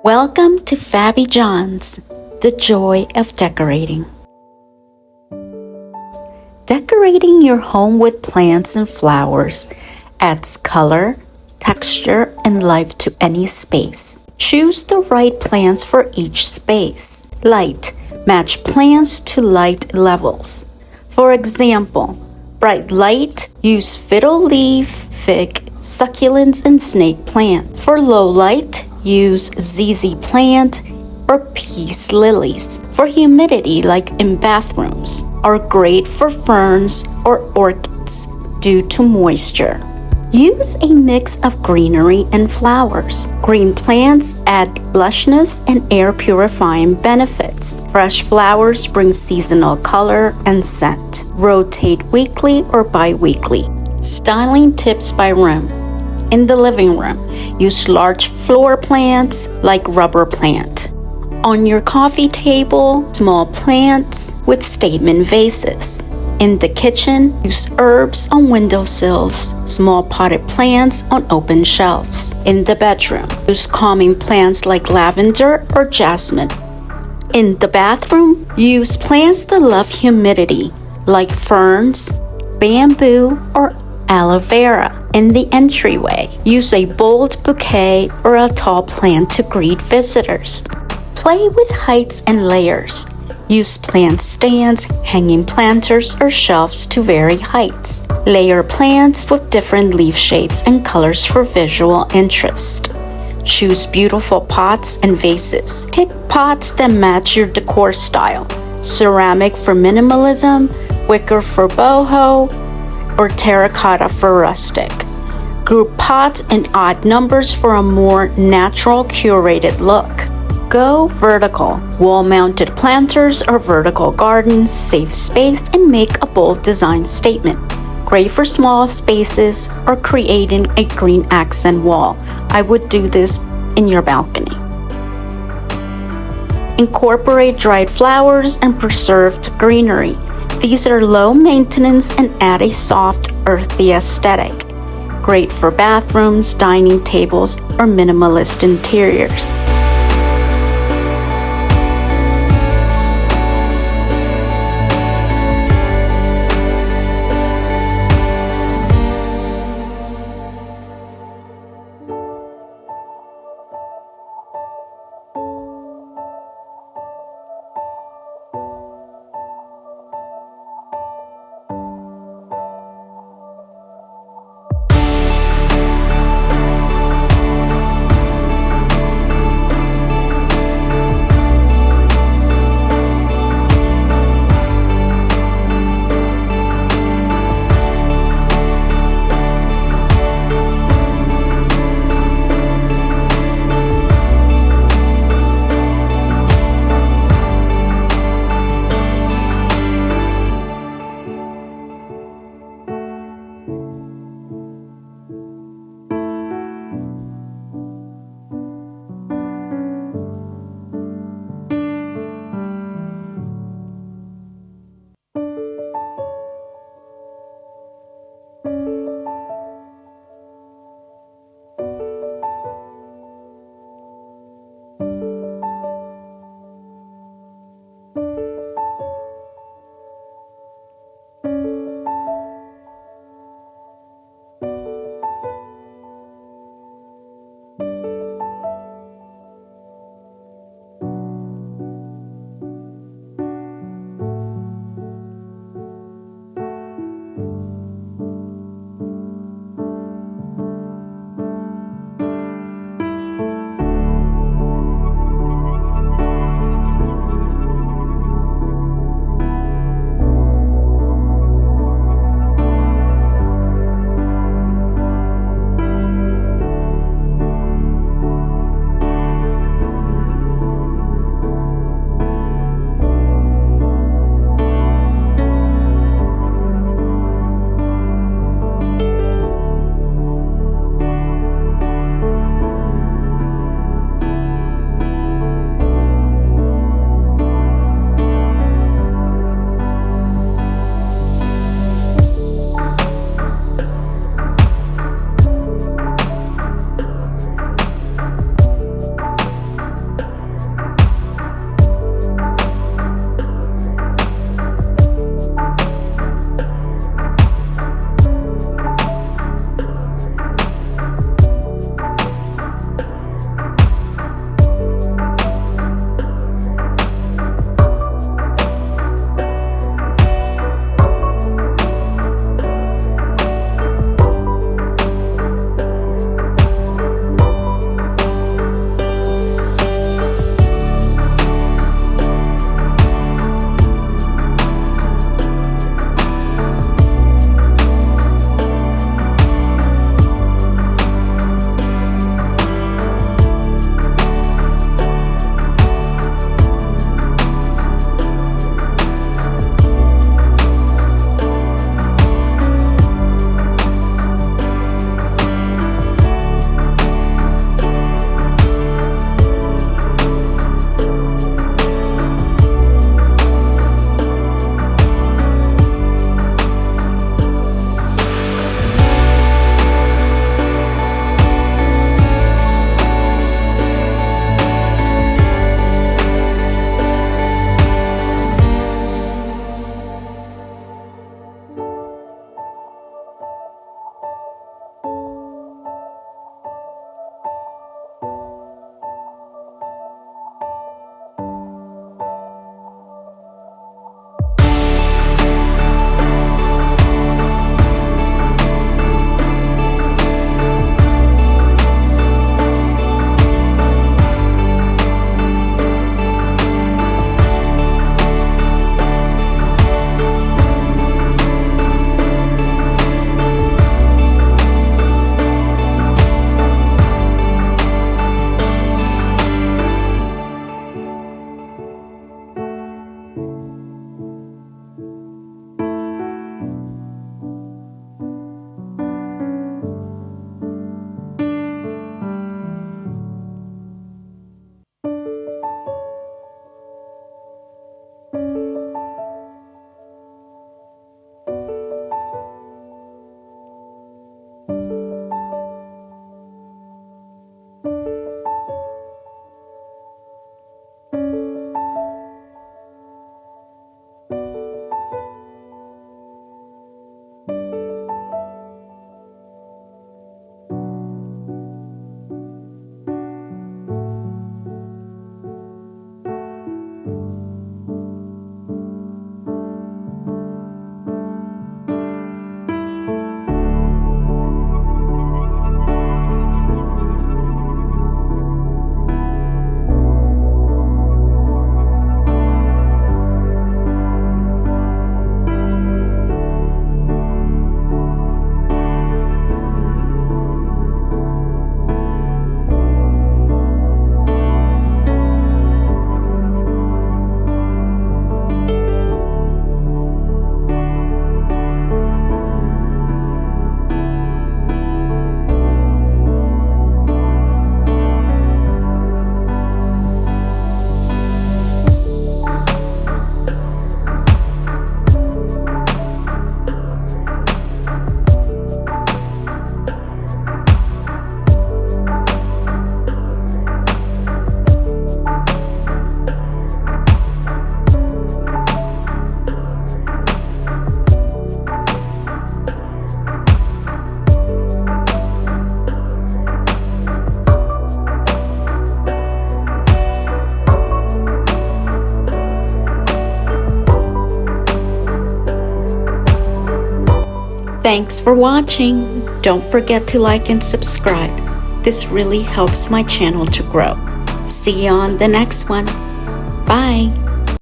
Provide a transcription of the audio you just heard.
Welcome to Fabi John's, the joy of decorating. Decorating your home with plants and flowers adds color, texture, and life to any space. Choose the right plants for each space. Light. Match plants to light levels. For example, bright light, use fiddle leaf, fig, succulents, and snake plant. For low light, use ZZ plant or peace lilies. For humidity, like in bathrooms, are great for ferns or orchids due to moisture. Use a mix of greenery and flowers. Green plants add lushness and air purifying benefits. Fresh flowers bring seasonal color and scent. Rotate weekly or bi-weekly. Styling tips by room. In the living room, use large floor plants like rubber plant. On your coffee table, small plants with statement vases. In the kitchen, use herbs on windowsills, small potted plants on open shelves. In the bedroom, use calming plants like lavender or jasmine. In the bathroom, use plants that love humidity like ferns, bamboo, or aloe vera. In the entryway, use a bold bouquet or a tall plant to greet visitors. Play with heights and layers. Use plant stands, hanging planters, or shelves to vary heights. Layer plants with different leaf shapes and colors for visual interest. Choose beautiful pots and vases. Pick pots that match your decor style. Ceramic for minimalism, wicker for boho, or terracotta for rustic. Group pots in odd numbers for a more natural, curated look. Go vertical. Wall-mounted planters or vertical gardens save space and make a bold design statement. Great for small spaces or creating a green accent wall. I would do this in your balcony. Incorporate dried flowers and preserved greenery. These are low maintenance and add a soft, earthy aesthetic. Great for bathrooms, dining tables, or minimalist interiors. Thanks for watching. Don't forget to like and subscribe. This really helps my channel to grow. See you on the next one. Bye.